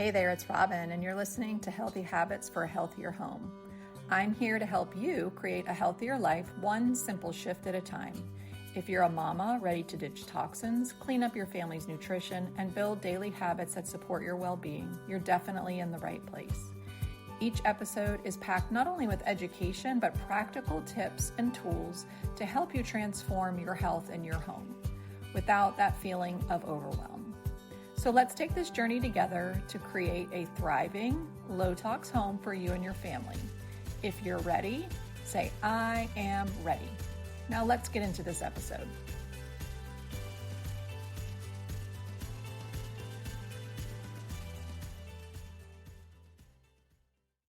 Hey there, it's Robin, and you're listening to Healthy Habits for a Healthier Home. I'm here to help you create a healthier life, one simple shift at a time. If you're a mama ready to ditch toxins, clean up your family's nutrition, and build daily habits that support your well-being, you're definitely in the right place. Each episode is packed not only with education, but practical tips and tools to help you transform your health and your home without that feeling of overwhelm. So let's take this journey together to create a thriving, low-tox home for you and your family. If you're ready, say, I am ready. Now let's get into this episode.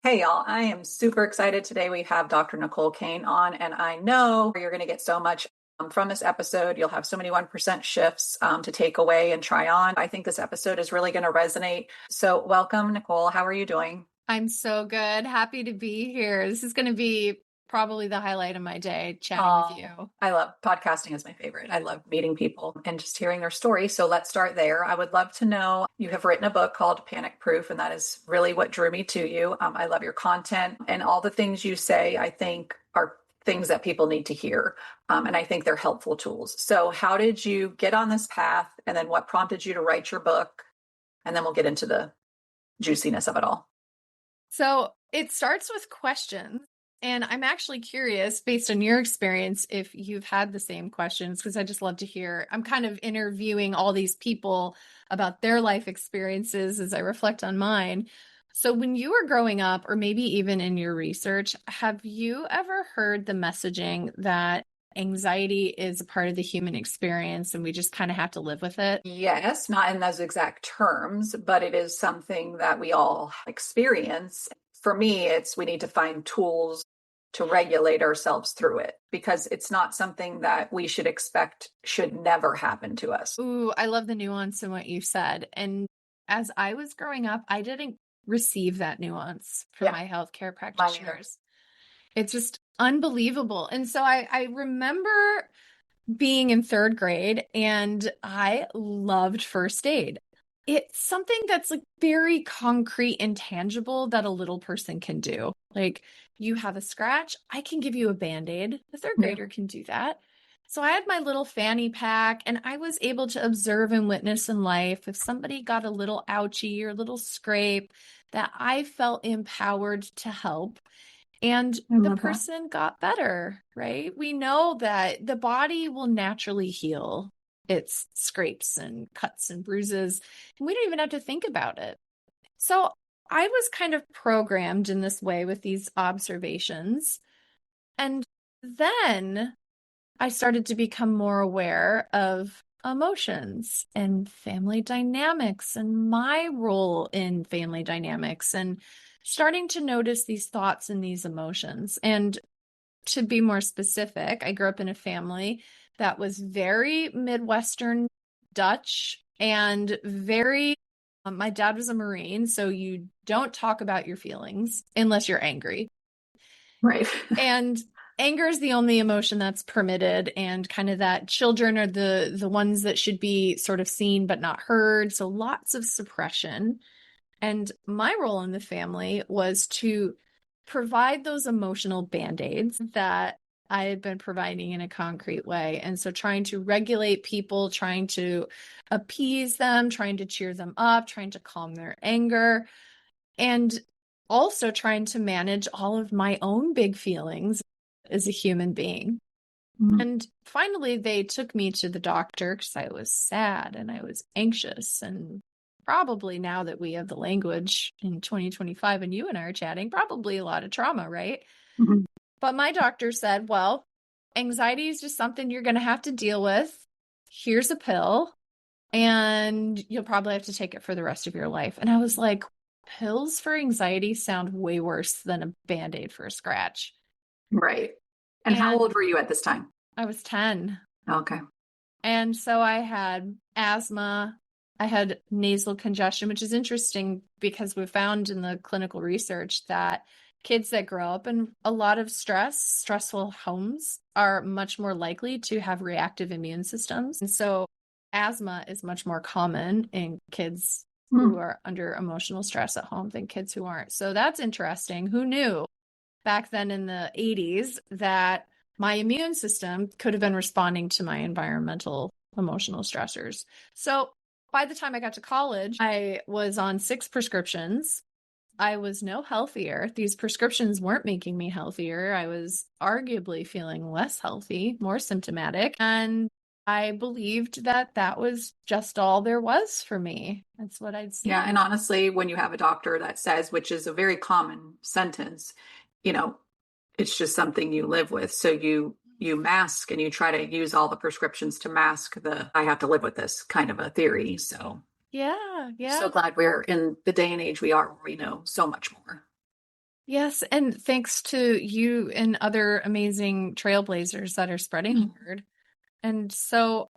Hey y'all, I am super excited today. We have Dr. Nicole Cain on, and I know you're going to get so much from this episode. You'll have so many 1% shifts to take away and try on. I think this episode is really going to resonate. So welcome, Nicole. How are you doing? I'm so good. Happy to be here. This is going to be probably the highlight of my day, chatting with you. I love podcasting is my favorite. I love meeting people and just hearing their story. So let's start there. I would love to know, you have written a book called Panic Proof, and that is really what drew me to you. I love your content, and all the things you say, I think, are things that people need to hear. And I think they're helpful tools. So how did you get on this path? And then what prompted you to write your book? And then we'll get into the juiciness of it all. So it starts with questions. And I'm actually curious, based on your experience, if you've had the same questions, because I just love to hear. I'm kind of interviewing all these people about their life experiences as I reflect on mine. So when you were growing up, or maybe even in your research, have you ever heard the messaging that anxiety is a part of the human experience and we just kind of have to live with it? Yes, not in those exact terms, but it is something that we all experience. For me, it's we need to find tools to regulate ourselves through it, because it's not something that we should expect should never happen to us. Ooh, I love the nuance in what you said. And as I was growing up, I didn't receive that nuance from my healthcare practitioners. It's just unbelievable. And so I remember being in third grade and I loved first aid. It's something that's like very concrete and tangible that a little person can do. Like, you have a scratch, I can give you a Band-Aid. The third grader can do that. So I had my little fanny pack and I was able to observe and witness in life if somebody got a little ouchy or a little scrape, that I felt empowered to help. And the person got better, right? We know that the body will naturally heal its scrapes and cuts and bruises, and we don't even have to think about it. So I was kind of programmed in this way with these observations. And then I started to become more aware of emotions and family dynamics and my role in family dynamics, and starting to notice these thoughts and these emotions. And to be more specific, I grew up in a family that was very Midwestern Dutch and very, my dad was a Marine, so you don't talk about your feelings unless you're angry. Right. And anger is the only emotion that's permitted, and kind of that children are the ones that should be sort of seen but not heard. So lots of suppression. And my role in the family was to provide those emotional Band-Aids that I had been providing in a concrete way. And so trying to regulate people, trying to appease them, trying to cheer them up, trying to calm their anger, and also trying to manage all of my own big feelings as a human being. Mm-hmm. And finally, they took me to the doctor because I was sad and I was anxious. And probably now that we have the language in 2025 and you and I are chatting, probably a lot of trauma, right? Mm-hmm. But my doctor said, well, anxiety is just something you're going to have to deal with. Here's a pill, and you'll probably have to take it for the rest of your life. And I was like, pills for anxiety sound way worse than a Band-Aid for a scratch. Right. And how old were you at this time? I was 10. Okay. And so I had asthma. I had nasal congestion, which is interesting because we found in the clinical research that kids that grow up in a lot of stressful homes are much more likely to have reactive immune systems. And so asthma is much more common in kids who are under emotional stress at home than kids who aren't. So that's interesting. Who knew back then in the 80s that my immune system could have been responding to my environmental emotional stressors? So by the time I got to college, I was on 6 prescriptions. I was no healthier. These prescriptions weren't making me healthier. I was arguably feeling less healthy, more symptomatic. And I believed that that was just all there was for me. That's what I'd seen. Yeah. And honestly, when you have a doctor that says, which is a very common sentence, it's just something you live with. So you mask and you try to use all the prescriptions to mask the I have to live with this kind of a theory. So yeah. So glad we're in the day and age we are, where we know so much more. Yes. And thanks to you and other amazing trailblazers that are spreading the word. And so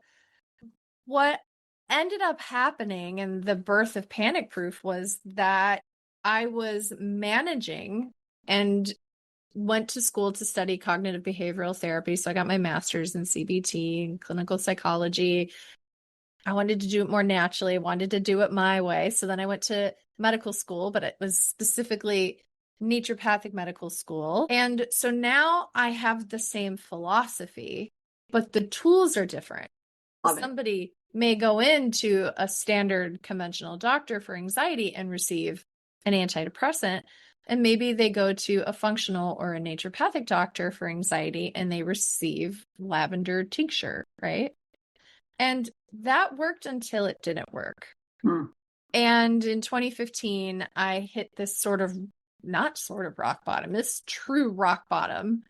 what ended up happening and the birth of Panic Proof was that I was managing and went to school to study cognitive behavioral therapy. So I got my master's in CBT and clinical psychology. I wanted to do it more naturally. I wanted to do it my way. So then I went to medical school, but it was specifically naturopathic medical school. And so now I have the same philosophy, but the tools are different. Somebody may go into a standard conventional doctor for anxiety and receive an antidepressant, and maybe they go to a functional or a naturopathic doctor for anxiety and they receive lavender tincture, right? And that worked until it didn't work. And in 2015, I hit this not sort of rock bottom, this true rock bottom.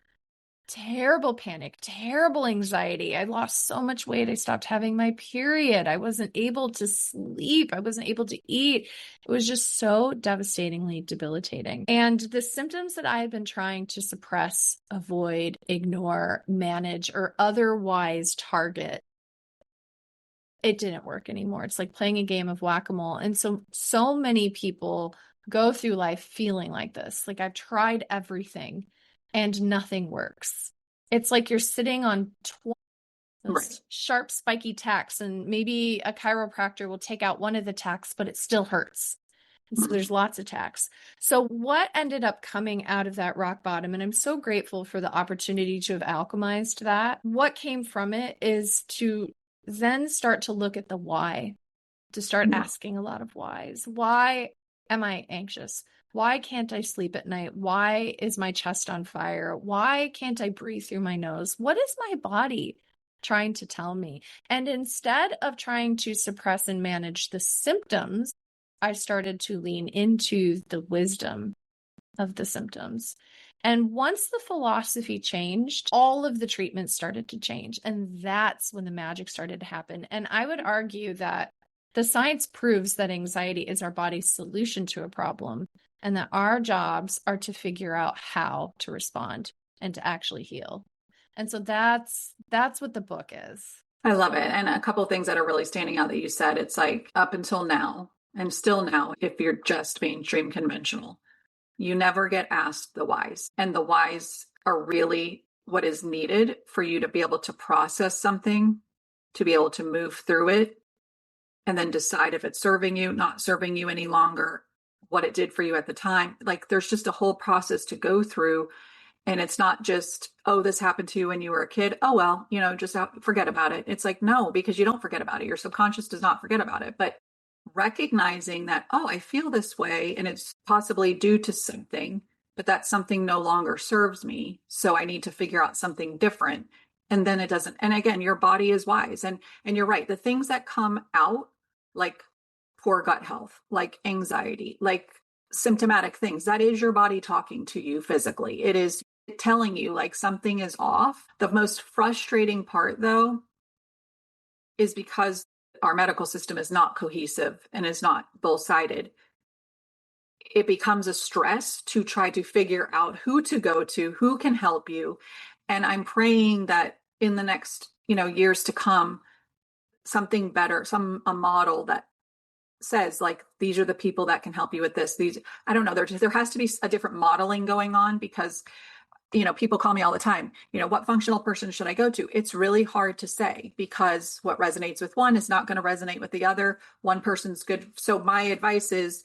Terrible panic, terrible anxiety. I lost so much weight. I stopped having my period. I wasn't able to sleep. I wasn't able to eat. It was just so devastatingly debilitating. And the symptoms that I had been trying to suppress, avoid, ignore, manage, or otherwise target, it didn't work anymore. It's like playing a game of whack-a-mole. And so many people go through life feeling like this. Like, I've tried everything and nothing works. It's like you're sitting on those sharp, spiky tacks, and maybe a chiropractor will take out one of the tacks, but it still hurts. And so there's lots of tacks. So what ended up coming out of that rock bottom, and I'm so grateful for the opportunity to have alchemized that, what came from it is to then start to look at the why, to start asking a lot of whys. Why am I anxious? Why can't I sleep at night? Why is my chest on fire? Why can't I breathe through my nose? What is my body trying to tell me? And instead of trying to suppress and manage the symptoms, I started to lean into the wisdom of the symptoms. And once the philosophy changed, all of the treatments started to change. And that's when the magic started to happen. And I would argue that the science proves that anxiety is our body's solution to a problem, and that our jobs are to figure out how to respond and to actually heal. And so that's what the book is. I love it. And a couple of things that are really standing out that you said, it's like up until now and still now, if you're just mainstream conventional, you never get asked the whys. And the whys are really what is needed for you to be able to process something, to be able to move through it, and then decide if it's serving you, not serving you any longer, what it did for you at the time. Like, there's just a whole process to go through. And it's not just, oh, this happened to you when you were a kid. Oh, well, just forget about it. It's like, no, because you don't forget about it. Your subconscious does not forget about it. But recognizing that, oh, I feel this way and it's possibly due to something, but that something no longer serves me. So I need to figure out something different. And then it doesn't. And again, your body is wise. And you're right. The things that come out, like poor gut health, like anxiety, like symptomatic things, that is your body talking to you physically. It is telling you like something is off. The most frustrating part, though, is because our medical system is not cohesive and is not both-sided. It becomes a stress to try to figure out who to go to, who can help you. And I'm praying that in the next, years to come, something better, a model that says like, these are the people that can help you with this. I don't know, there has to be a different modeling going on, because people call me all the time, what functional person should I go to? It's really hard to say because what resonates with one is not going to resonate with the other. One person's good. So my advice is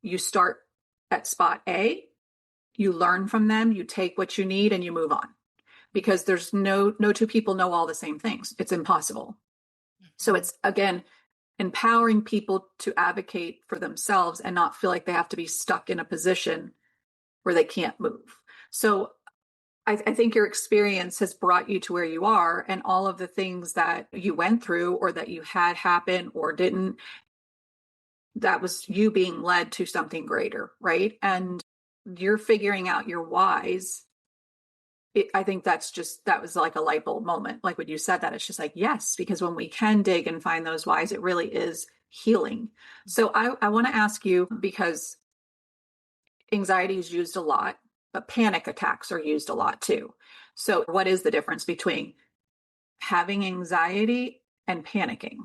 you start at spot A, you learn from them, you take what you need and you move on, because there's no two people know all the same things. It's impossible. So it's, again, empowering people to advocate for themselves and not feel like they have to be stuck in a position where they can't move. So I think your experience has brought you to where you are, and all of the things that you went through or that you had happen or didn't, that was you being led to something greater, right? And you're figuring out your whys. I think that was like a light bulb moment. Like when you said that, it's just like, yes, because when we can dig and find those whys, it really is healing. So I want to ask you, because anxiety is used a lot, but panic attacks are used a lot too. So what is the difference between having anxiety and panicking?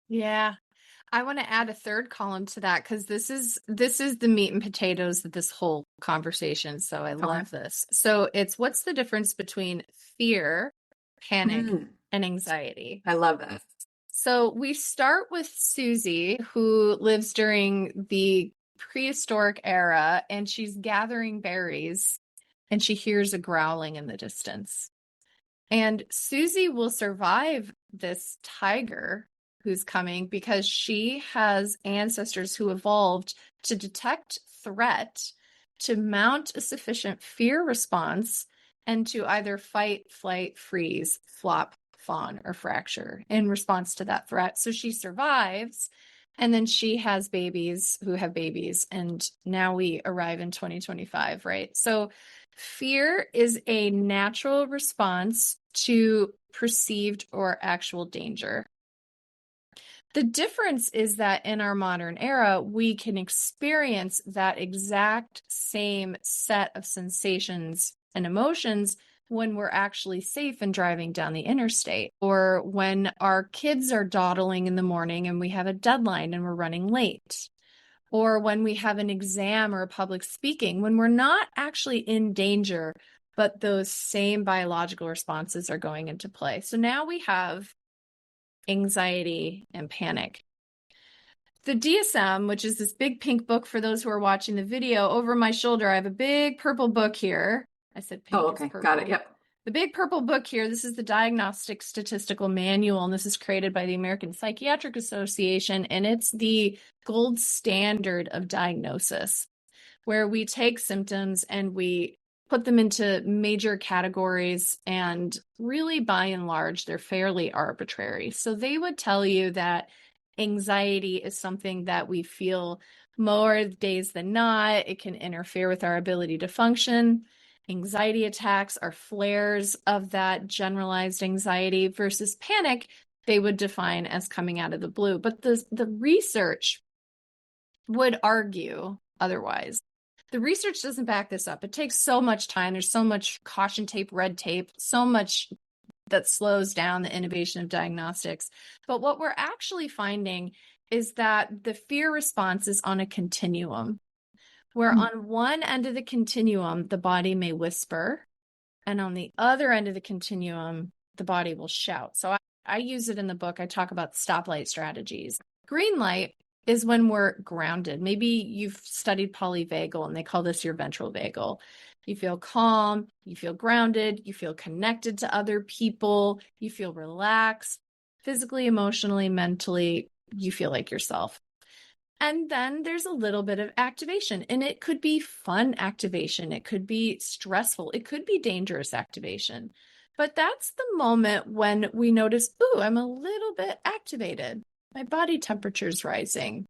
Yeah. I want to add a third column to that because this is the meat and potatoes of this whole conversation. So I love this. So it's, what's the difference between fear, panic, and anxiety? I love that. So we start with Susie, who lives during the prehistoric era, and she's gathering berries and she hears a growling in the distance. And Susie will survive this tiger who's coming because she has ancestors who evolved to detect threat, to mount a sufficient fear response, and to either fight, flight, freeze, flop, fawn, or fracture in response to that threat. So she survives, and then she has babies who have babies, and now we arrive in 2025, right? So fear is a natural response to perceived or actual danger. The difference is that in our modern era, we can experience that exact same set of sensations and emotions when we're actually safe and driving down the interstate, or when our kids are dawdling in the morning and we have a deadline and we're running late, or when we have an exam or a public speaking, when we're not actually in danger, but those same biological responses are going into play. So now we have anxiety and panic. The DSM, which is this big pink book for those who are watching the video, over my shoulder, I have a big purple book here. I said pink. Oh, okay. Got it. Yep. The big purple book here, this is the Diagnostic Statistical Manual, and this is created by the American Psychiatric Association, and it's the gold standard of diagnosis, where we take symptoms and we put them into major categories, and really, by and large, they're fairly arbitrary. So they would tell you that anxiety is something that we feel more days than not. It can interfere with our ability to function. Anxiety attacks are flares of that generalized anxiety, versus panic, they would define as coming out of the blue. But the research would argue otherwise. The research doesn't back this up. It takes so much time. There's so much caution tape, red tape, so much that slows down the innovation of diagnostics. But what we're actually finding is that the fear response is on a continuum, where on one end of the continuum, the body may whisper, and on the other end of the continuum, the body will shout. So I use it in the book. I talk about stoplight strategies. Green light is when we're grounded. Maybe you've studied polyvagal, and they call this your ventral vagal. You feel calm, you feel grounded, you feel connected to other people, you feel relaxed, physically, emotionally, mentally, you feel like yourself. And then there's a little bit of activation, and it could be fun activation. It could be stressful. It could be dangerous activation. But that's the moment when we notice, ooh, I'm a little bit activated. My body temperature's rising,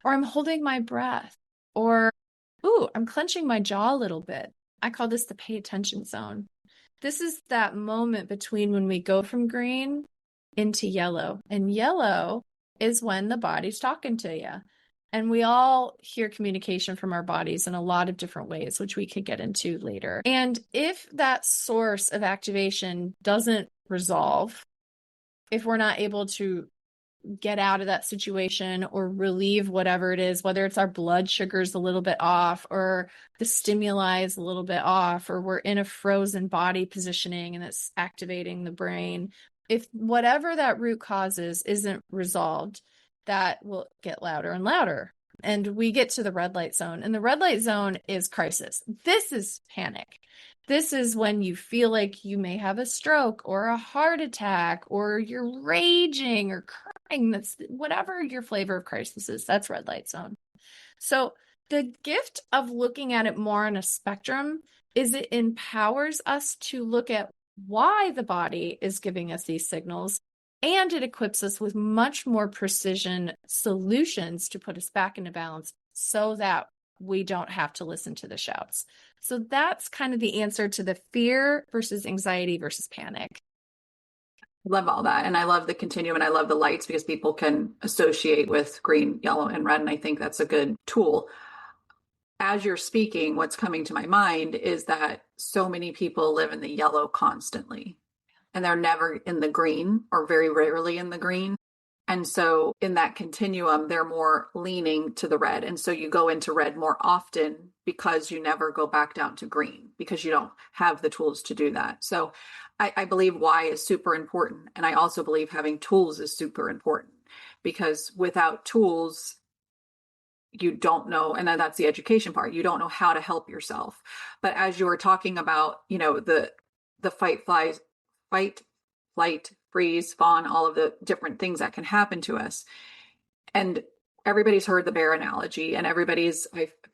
or I'm holding my breath, or, ooh, I'm clenching my jaw a little bit. I call this the pay attention zone. This is that moment between when we go from green into yellow. And yellow is when the body's talking to you. And we all hear communication from our bodies in a lot of different ways, which we could get into later. And if that source of activation doesn't resolve, if we're not able to get out of that situation or relieve whatever it is, whether it's our blood sugar's a little bit off or the stimuli is a little bit off, or we're in a frozen body positioning and it's activating the brain. If whatever that root cause is isn't resolved, that will get louder and louder. And we get to the red light zone, and the red light zone is crisis. This is panic. This is when you feel like you may have a stroke or a heart attack, or you're raging or crying. That's whatever your flavor of crisis is. That's red light zone. So the gift of looking at it more on a spectrum is it empowers us to look at why the body is giving us these signals, and it equips us with much more precision solutions to put us back into balance so that we don't have to listen to the shouts. So that's kind of the answer to the fear versus anxiety versus panic. Love all that. And I love the continuum, and I love the lights because people can associate with green, yellow, and red. And I think that's a good tool. As you're speaking, what's coming to my mind is that so many people live in the yellow constantly, and they're never in the green, or very rarely in the green. And so in that continuum, they're more leaning to the red. And so you go into red more often because you never go back down to green, because you don't have the tools to do that. So I believe why is super important. And I also believe having tools is super important, because without tools, you don't know. And then that's the education part. You don't know how to help yourself. But as you were talking about, the fight, flight, freeze, fawn, all of the different things that can happen to us. And everybody's heard the bear analogy, and I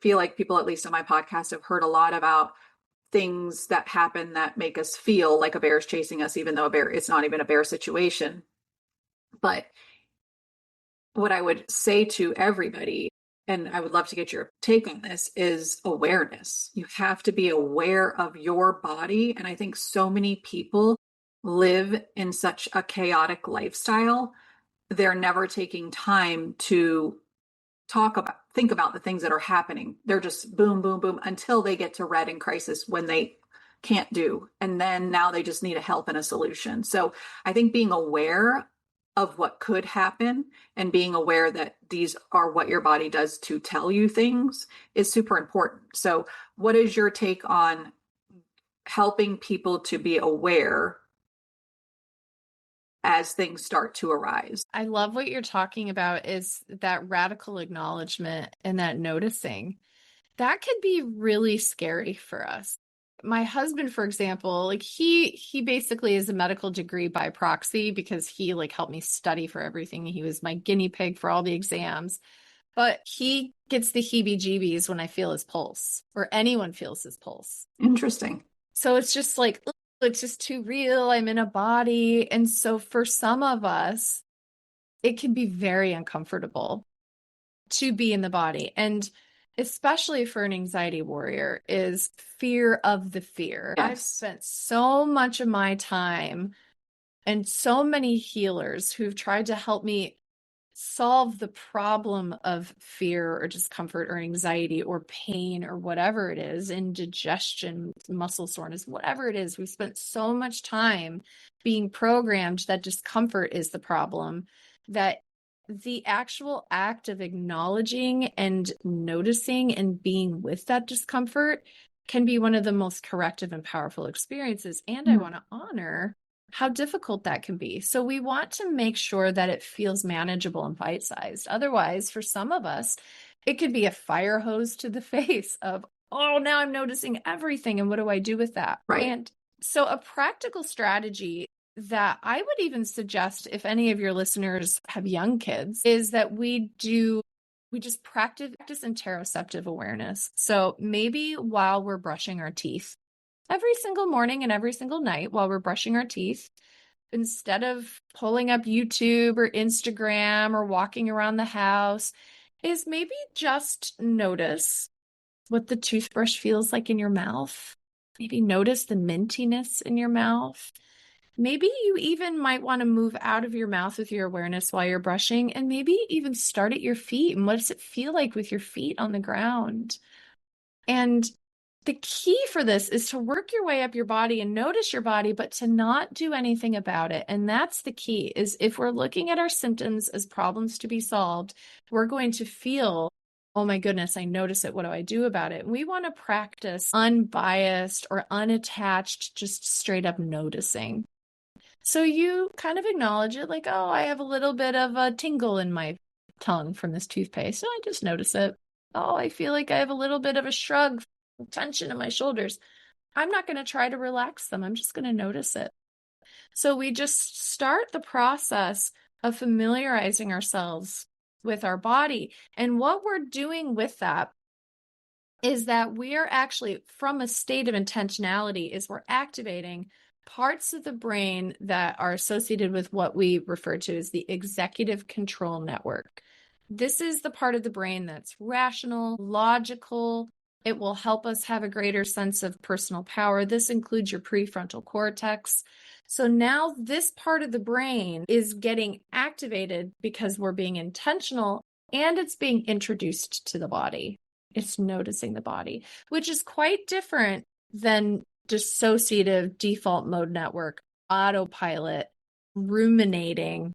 feel like people, at least on my podcast, have heard a lot about things that happen that make us feel like a bear is chasing us, even though it's not even a bear situation. But what I would say to everybody, and I would love to get your take on this, is awareness. You have to be aware of your body. And I think so many people live in such a chaotic lifestyle, they're never taking time to think about the things that are happening. They're just boom, boom, boom until they get to red and crisis, when they can't do. And then now they just need a help and a solution. So I think being aware of what could happen and being aware that these are what your body does to tell you things is super important. So what is your take on helping people to be aware as things start to arise? I love what you're talking about, is that radical acknowledgement and that noticing. That could be really scary for us. My husband, for example, like he basically is a medical degree by proxy, because he helped me study for everything. He was my guinea pig for all the exams. But he gets the heebie-jeebies when I feel his pulse, or anyone feels his pulse. Interesting. So it's just like, it's just too real. I'm in a body. And so for some of us, it can be very uncomfortable to be in the body. And especially for an anxiety warrior, is fear of the fear. Yes. I've spent so much of my time, and so many healers who've tried to help me solve the problem of fear or discomfort or anxiety or pain or whatever it is, indigestion, muscle soreness, whatever it is. We've spent so much time being programmed that discomfort is the problem, that the actual act of acknowledging and noticing and being with that discomfort can be one of the most corrective and powerful experiences. And I want to honor how difficult that can be. So we want to make sure that it feels manageable and bite-sized. Otherwise, for some of us, it could be a fire hose to the face of, oh, now I'm noticing everything. And what do I do with that? Right. And so a practical strategy that I would even suggest, if any of your listeners have young kids, is that we just practice interoceptive awareness. So maybe while we're brushing our teeth, every single morning and every single night while we're brushing our teeth, instead of pulling up YouTube or Instagram or walking around the house, is maybe just notice what the toothbrush feels like in your mouth. Maybe notice the mintiness in your mouth. Maybe you even might want to move out of your mouth with your awareness while you're brushing, and maybe even start at your feet. And what does it feel like with your feet on the ground? And The key for this is to work your way up your body and notice your body, but to not do anything about it. And that's the key, is if we're looking at our symptoms as problems to be solved, we're going to feel, oh my goodness, I notice it. What do I do about it? We want to practice unbiased or unattached, just straight up noticing. So you kind of acknowledge it, like, oh, I have a little bit of a tingle in my tongue from this toothpaste. So I just notice it. Oh, I feel like I have a little bit of a shrug, tension in my shoulders. I'm not going to try to relax them. I'm just going to notice it. So we just start the process of familiarizing ourselves with our body. And what we're doing with that is that we are actually, from a state of intentionality, is we're activating parts of the brain that are associated with what we refer to as the executive control network. This is the part of the brain that's rational, logical. It will help us have a greater sense of personal power. This includes your prefrontal cortex. So now this part of the brain is getting activated because we're being intentional and it's being introduced to the body. It's noticing the body, which is quite different than dissociative default mode network, autopilot, ruminating,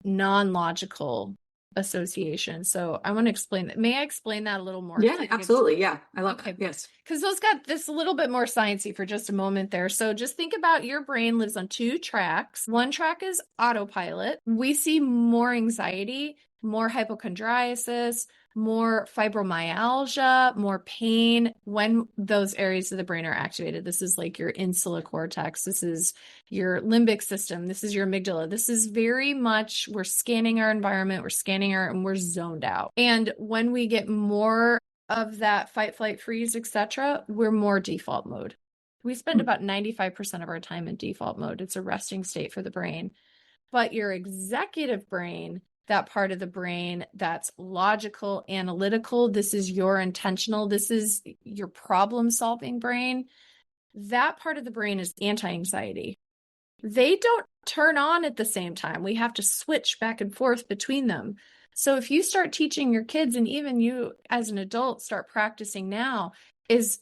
non-logical association. So I want to explain that. May I explain that a little more? Yeah, absolutely. Yeah, I love that. Yes. Because those got this a little bit more sciencey for just a moment there. So just think about your brain lives on two tracks. One track is autopilot. We see more anxiety, more hypochondriasis, more fibromyalgia, more pain when those areas of the brain are activated. This is like your insular cortex. This is your limbic system. This is your amygdala. This is very much, we're scanning our environment, and we're zoned out. And when we get more of that fight, flight, freeze, etc., we're more default mode. We spend about 95% of our time in default mode. It's a resting state for the brain. But your executive brain, that part of the brain that's logical, analytical, this is your intentional, this is your problem-solving brain. That part of the brain is anti-anxiety. They don't turn on at the same time. We have to switch back and forth between them. So if you start teaching your kids, and even you as an adult start practicing now, is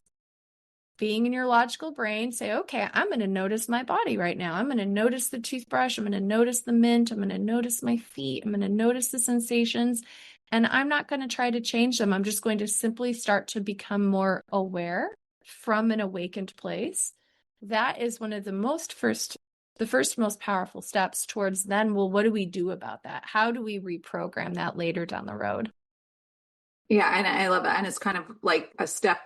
being in your logical brain, say, okay, I'm going to notice my body right now. I'm going to notice the toothbrush. I'm going to notice the mint. I'm going to notice my feet. I'm going to notice the sensations. And I'm not going to try to change them. I'm just going to simply start to become more aware from an awakened place. That is one of the first most powerful steps towards then, well, what do we do about that? How do we reprogram that later down the road? Yeah, and I love that. And it's kind of like a step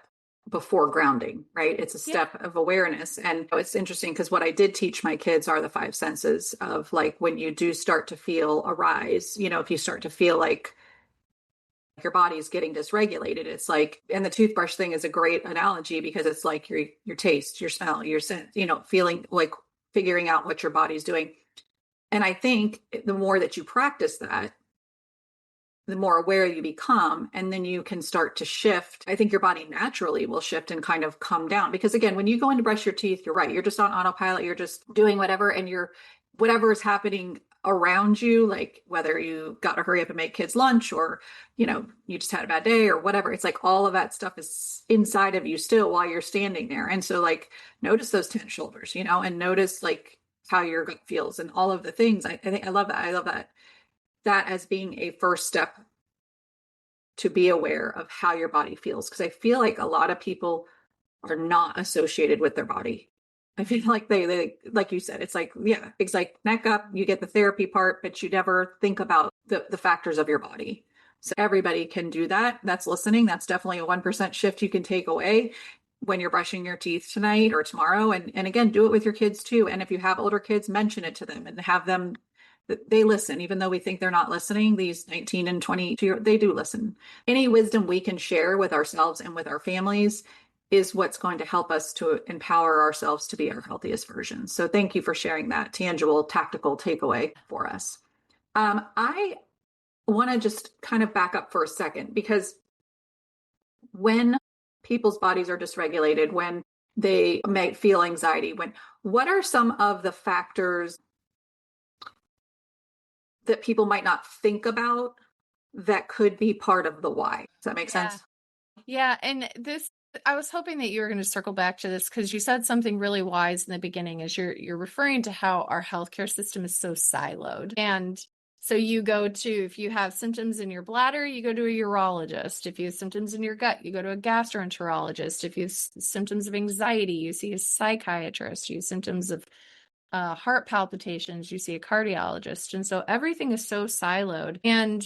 before grounding, right? It's a step of awareness. And it's interesting because what I did teach my kids are the five senses of like when you do start to feel a rise, if you start to feel like your body's getting dysregulated, it's like, and the toothbrush thing is a great analogy because it's like your taste, your smell, your sense, feeling like figuring out what your body's doing. And I think the more that you practice that, the more aware you become, and then you can start to shift. I think your body naturally will shift and kind of come down. Because again, when you go in to brush your teeth, you're right. You're just on autopilot. You're just doing whatever, and whatever is happening around you, like whether you got to hurry up and make kids lunch or, you just had a bad day or whatever. It's like all of that stuff is inside of you still while you're standing there. And so like, notice those tense shoulders, and notice like how your gut feels and all of the things. I think I love that. I love that as being a first step to be aware of how your body feels. Because I feel like a lot of people are not associated with their body. I feel like they like you said, it's like, yeah, it's like neck up, you get the therapy part, but you never think about the factors of your body. So everybody can do that. That's listening. That's definitely a 1% shift you can take away when you're brushing your teeth tonight or tomorrow. And again, do it with your kids too. And if you have older kids, mention it to them and have them, they listen, even though we think they're not listening. These 19 and 22, they do listen. Any wisdom we can share with ourselves and with our families is what's going to help us to empower ourselves to be our healthiest version. So thank you for sharing that tangible, tactical takeaway for us. I want to just kind of back up for a second, because when people's bodies are dysregulated, when they may feel anxiety, what are some of the factors that people might not think about that could be part of the why? Does that make sense? Yeah. And this I was hoping that you were going to circle back to this because you said something really wise in the beginning as you're referring to how our healthcare system is so siloed. And so you go to, if you have symptoms in your bladder, you go to a urologist. If you have symptoms in your gut, you go to a gastroenterologist. If you have symptoms of anxiety, you see a psychiatrist. You have symptoms of heart palpitations, you see a cardiologist. And so everything is so siloed. And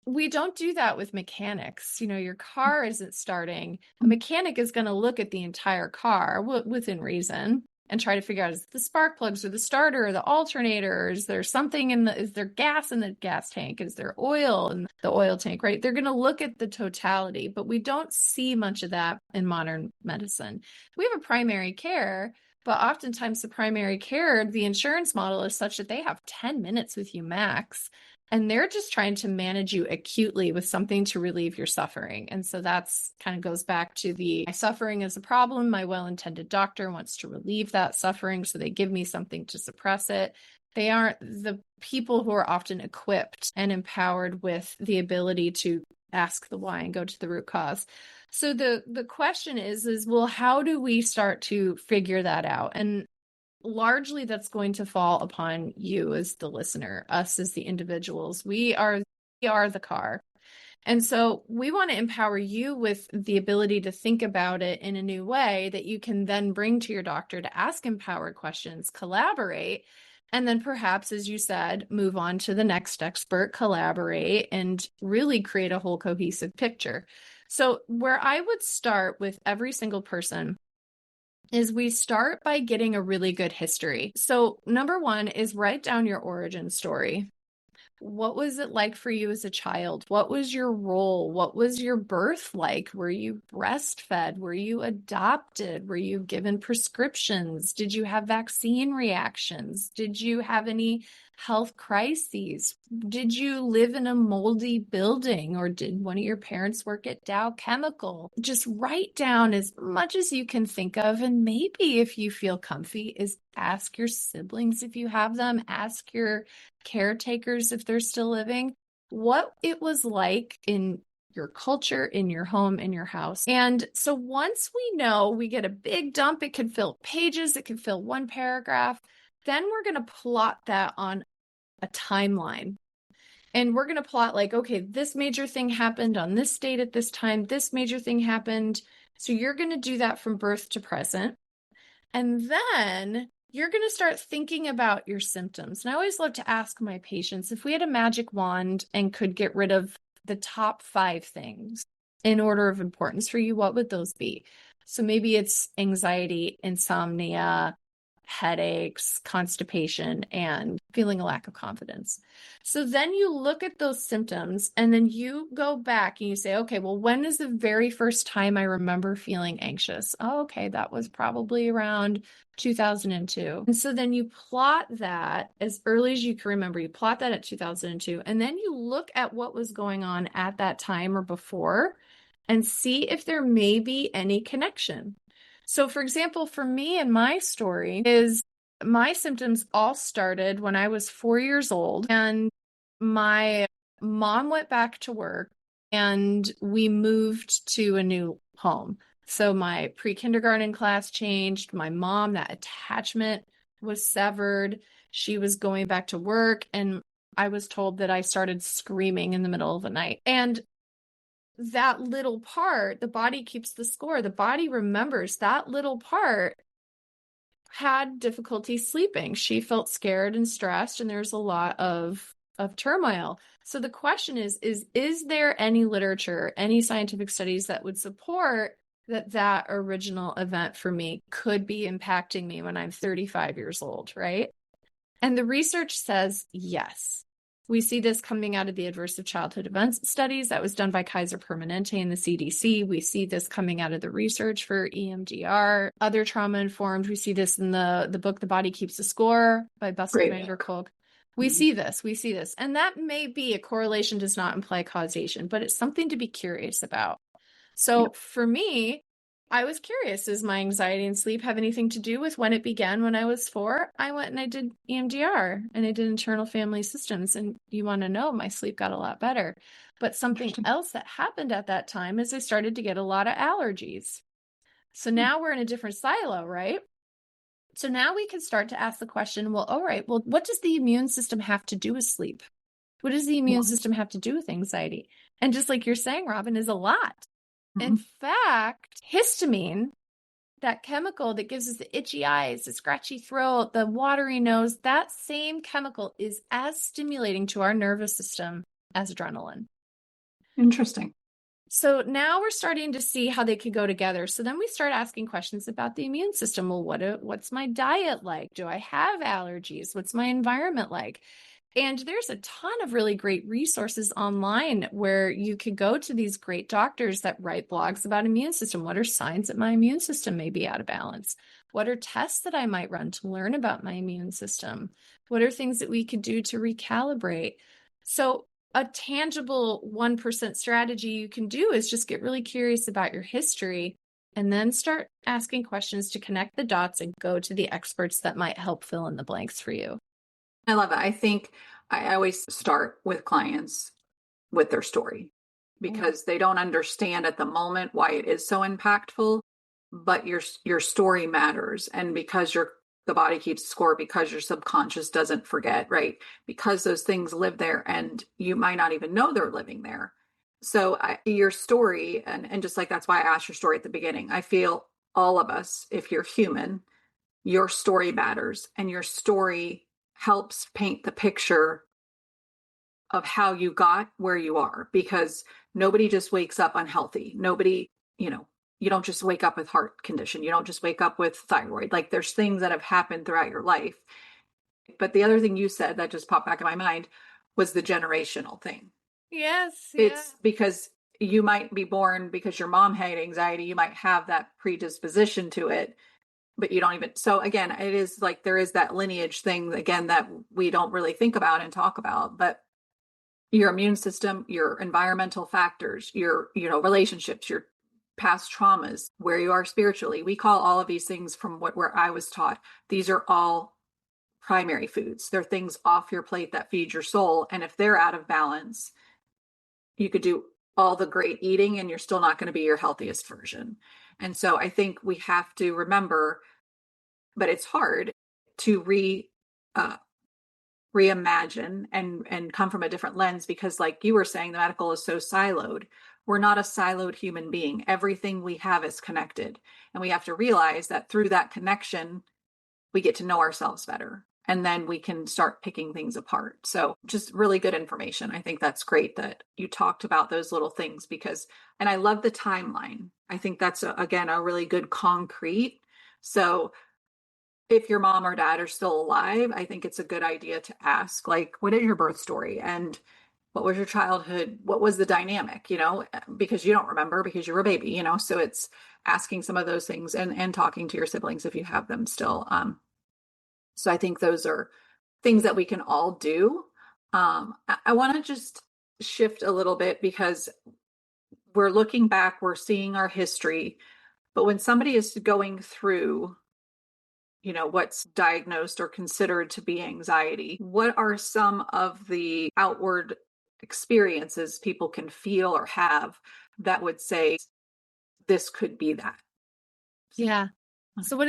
we don't do that with mechanics. Your car isn't starting. A mechanic is going to look at the entire car within reason and try to figure out, is it the spark plugs or the starter or the alternator? Or is there something is there gas in the gas tank? Is there oil in the oil tank, right? They're going to look at the totality, but we don't see much of that in modern medicine. We have a primary care, but oftentimes the primary care, the insurance model is such that they have 10 minutes with you max. And they're just trying to manage you acutely with something to relieve your suffering. And so that's kind of goes back to my suffering is a problem. My well-intended doctor wants to relieve that suffering. So they give me something to suppress it. They aren't the people who are often equipped and empowered with the ability to ask the why and go to the root cause. So the question is, well, how do we start to figure that out? And largely that's going to fall upon you as the listener, us as the individuals. We are the car. And so we want to empower you with the ability to think about it in a new way that you can then bring to your doctor to ask empowered questions, collaborate, and then perhaps, as you said, move on to the next expert, collaborate, and really create a whole cohesive picture. So where I would start with every single person is we start by getting a really good history. So number one is write down your origin story. What was it like for you as a child? What was your role? What was your birth like? Were you breastfed? Were you adopted? Were you given prescriptions? Did you have vaccine reactions? Did you have any health crises? Did you live in a moldy building, or did one of your parents work at Dow Chemical? Just write down as much as you can think of. And maybe if you feel comfy, is ask your siblings if you have them, ask your caretakers if they're still living, what it was like in your culture, in your home, in your house. And so once we know, we get a big dump, it could fill pages, it could fill one paragraph, then we're going to plot that on a timeline. And we're going to plot like, okay, this major thing happened on this date at this time, this major thing happened. So you're going to do that from birth to present. And then you're going to start thinking about your symptoms. And I always love to ask my patients, if we had a magic wand and could get rid of the top 5 things in order of importance for you, what would those be? So maybe it's anxiety, insomnia, headaches, constipation, and feeling a lack of confidence. So then you look at those symptoms and then you go back and you say, okay, well, when is the very first time I remember feeling anxious? Oh, okay, that was probably around 2002. And so then you plot that as early as you can remember. You plot that at 2002, and then you look at what was going on at that time or before and see if there may be any connection. So for example, for me and my story is my symptoms all started when I was 4 years old, and my mom went back to work and we moved to a new home. So my pre-kindergarten class changed. My mom, that attachment was severed. She was going back to work, and I was told that I started screaming in the middle of the night. And that little part, the body keeps the score. The body remembers that little part had difficulty sleeping. She felt scared and stressed, and there's a lot of turmoil. So the question is there any literature, any scientific studies that would support that original event for me could be impacting me when I'm 35 years old, right? And the research says yes. We see this coming out of the adverse childhood events studies that was done by Kaiser Permanente and the CDC. We see this coming out of the research for EMDR, other trauma informed. We see this in the book, The Body Keeps the Score by Bessel van der Kolk. We see this. And that may be a correlation, does not imply causation, but it's something to be curious about. So for me, I was curious, does my anxiety and sleep have anything to do with when it began when I was 4? I went and I did EMDR and I did internal family systems. And you want to know, my sleep got a lot better. But something else that happened at that time is I started to get a lot of allergies. So now we're in a different silo, right? So now we can start to ask the question, well, all right, well, what does the immune system have to do with sleep? What does the immune system have to do with anxiety? And just like you're saying, Robin, is a lot. In fact, histamine, that chemical that gives us the itchy eyes, the scratchy throat, the watery nose, that same chemical is as stimulating to our nervous system as adrenaline. Interesting. So now we're starting to see how they could go together. So then we start asking questions about the immune system. Well, what's my diet like? Do I have allergies? What's my environment like? And there's a ton of really great resources online where you could go to these great doctors that write blogs about immune system. What are signs that my immune system may be out of balance? What are tests that I might run to learn about my immune system? What are things that we could do to recalibrate? So a tangible 1% strategy you can do is just get really curious about your history and then start asking questions to connect the dots and go to the experts that might help fill in the blanks for you. I love it. I think I always start with clients with their story because they don't understand at the moment why it is so impactful, but your story matters. And because the body keeps score, because your subconscious doesn't forget, right? Because those things live there and you might not even know they're living there. So your story, and just like that's why I asked your story at the beginning, I feel all of us, if you're human, your story matters and your story helps paint the picture of how you got where you are, because nobody just wakes up unhealthy. Nobody, you don't just wake up with heart condition. You don't just wake up with thyroid. Like there's things that have happened throughout your life. But the other thing you said that just popped back in my mind was the generational thing. Yes. It's because you might be born because your mom had anxiety. You might have that predisposition to it, but you don't even. So again, it is like there is that lineage thing again that we don't really think about and talk about, but your immune system, your environmental factors, your, relationships, your past traumas, where you are spiritually. We call all of these things from where I was taught. These are all primary foods. They're things off your plate that feed your soul. And if they're out of balance, you could do all the great eating and you're still not going to be your healthiest version. And so I think we have to remember, but it's hard to reimagine and come from a different lens, because like you were saying, the medical is so siloed. We're not a siloed human being. Everything we have is connected. And we have to realize that through that connection, we get to know ourselves better. And then we can start picking things apart. So just really good information. I think that's great that you talked about those little things and I love the timeline. I think that's again, a really good concrete. So if your mom or dad are still alive, I think it's a good idea to ask, like, what is your birth story? And what was your childhood? What was the dynamic, because you don't remember because you were a baby, so it's asking some of those things and talking to your siblings if you have them still. So I think those are things that we can all do. I want to just shift a little bit because we're looking back, we're seeing our history, but when somebody is going through what's diagnosed or considered to be anxiety, what are some of the outward experiences people can feel or have that would say this could be that? Yeah. So what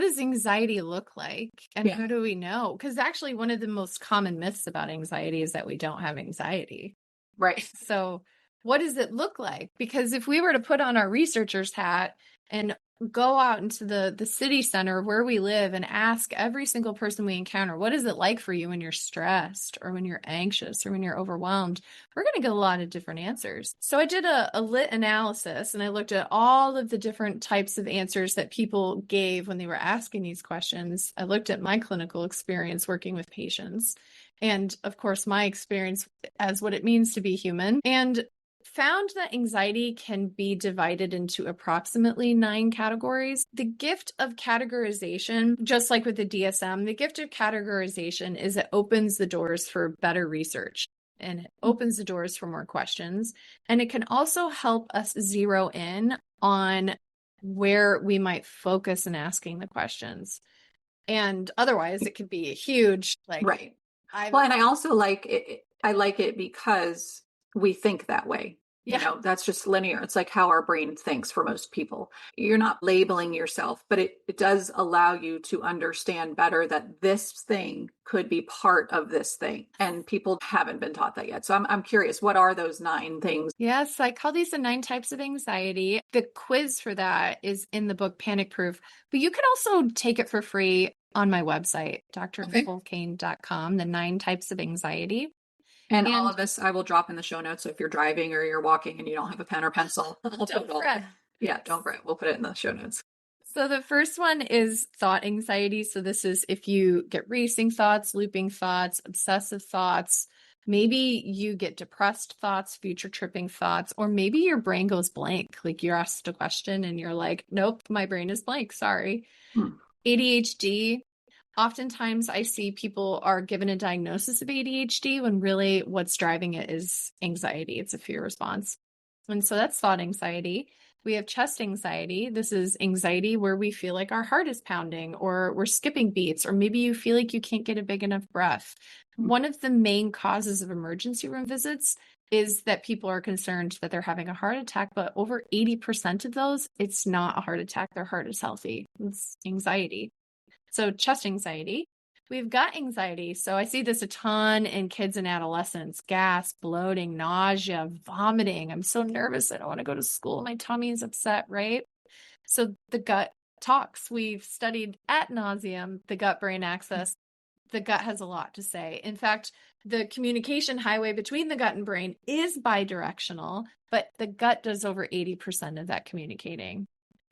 does anxiety look like? And how do we know? Because actually one of the most common myths about anxiety is that we don't have anxiety. Right. So what does it look like? Because if we were to put on our researcher's hat and go out into the city center where we live and ask every single person we encounter, what is it like for you when you're stressed or when you're anxious or when you're overwhelmed? We're going to get a lot of different answers. So I did a lit analysis and I looked at all of the different types of answers that people gave when they were asking these questions. I looked at my clinical experience working with patients and of course my experience as what it means to be human, and found that anxiety can be divided into approximately 9 categories. The gift of categorization, just like with the DSM, the gift of categorization is it opens the doors for better research and it opens the doors for more questions. And it can also help us zero in on where we might focus in asking the questions. And otherwise, it could be a huge, right. And I also like it. I like it because we think that way. You Yeah. know, that's just linear. It's like how our brain thinks for most people. You're not labeling yourself, but it does allow you to understand better that this thing could be part of this thing. And people haven't been taught that yet. So I'm curious, what are those 9 things? Yes, I call these the 9 types of anxiety. The quiz for that is in the book Panic Proof, but you can also take it for free on my website, Okay. drnicolecain.com, the 9 types of anxiety. And all And of this I will drop in the show notes. So if you're driving or you're walking and you don't have a pen or pencil, I'll don't fret. Yeah, don't fret. We'll put it in the show notes. So the first one is thought anxiety. So this is if you get racing thoughts, looping thoughts, obsessive thoughts, maybe you get depressed thoughts, future tripping thoughts, or maybe your brain goes blank. Like you're asked a question and you're like, nope, my brain is blank. Sorry. Hmm. ADHD. Oftentimes I see people are given a diagnosis of ADHD when really what's driving it is anxiety. It's a fear response. And so that's thought anxiety. We have chest anxiety. This is anxiety where we feel like our heart is pounding or we're skipping beats, or maybe you feel like you can't get a big enough breath. One of the main causes of emergency room visits is that people are concerned that they're having a heart attack, but over 80% of those, it's not a heart attack. Their heart is healthy. It's anxiety. So chest anxiety. We've gut anxiety. So I see this a ton in kids and adolescents: gas, bloating, nausea, vomiting. I'm so nervous. I don't want to go to school. My tummy is upset, right? So the gut talks. We've studied ad nauseum the gut brain axis. The gut has a lot to say. In fact, the communication highway between the gut and brain is bidirectional, but the gut does over 80% of that communicating.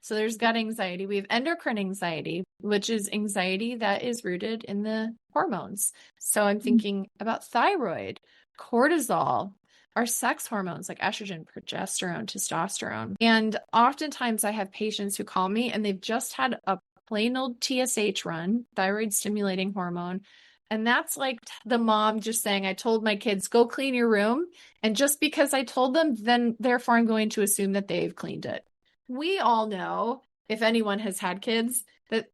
So there's gut anxiety. We have endocrine anxiety, which is anxiety that is rooted in the hormones. So I'm thinking about thyroid, cortisol, our sex hormones like estrogen, progesterone, testosterone. And oftentimes I have patients who call me and they've just had a plain old TSH run, thyroid stimulating hormone. And that's like the mom just saying, I told my kids, go clean your room. And just because I told them, then therefore I'm going to assume that they've cleaned it. We all know, if anyone has had kids, that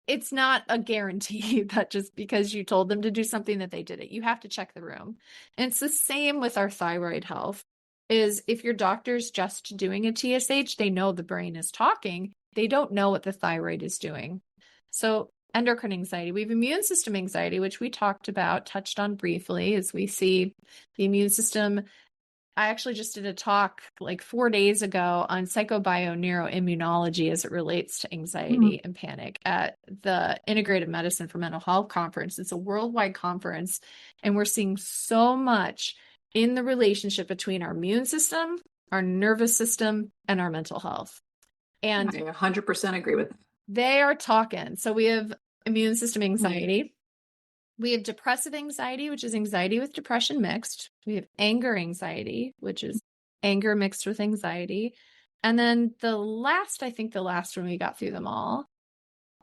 it's not a guarantee that just because you told them to do something that they did it. You have to check the room. And it's the same with our thyroid health. Is if your doctor's just doing a TSH, they know the brain is talking. They don't know what the thyroid is doing. So endocrine anxiety. We have immune system anxiety, which we talked about, touched on briefly, as we see the immune system. I actually just did a talk like 4 days ago on psychobioneuroimmunology as it relates to anxiety and panic at the Integrative Medicine for Mental Health Conference. It's a worldwide conference, and we're seeing so much in the relationship between our immune system, our nervous system, and our mental health. And I 100% agree with that. They are talking. So we have immune system anxiety. We have depressive anxiety, which is anxiety with depression mixed. We have anger anxiety, which is anger mixed with anxiety. And then I think the last one, we got through them all.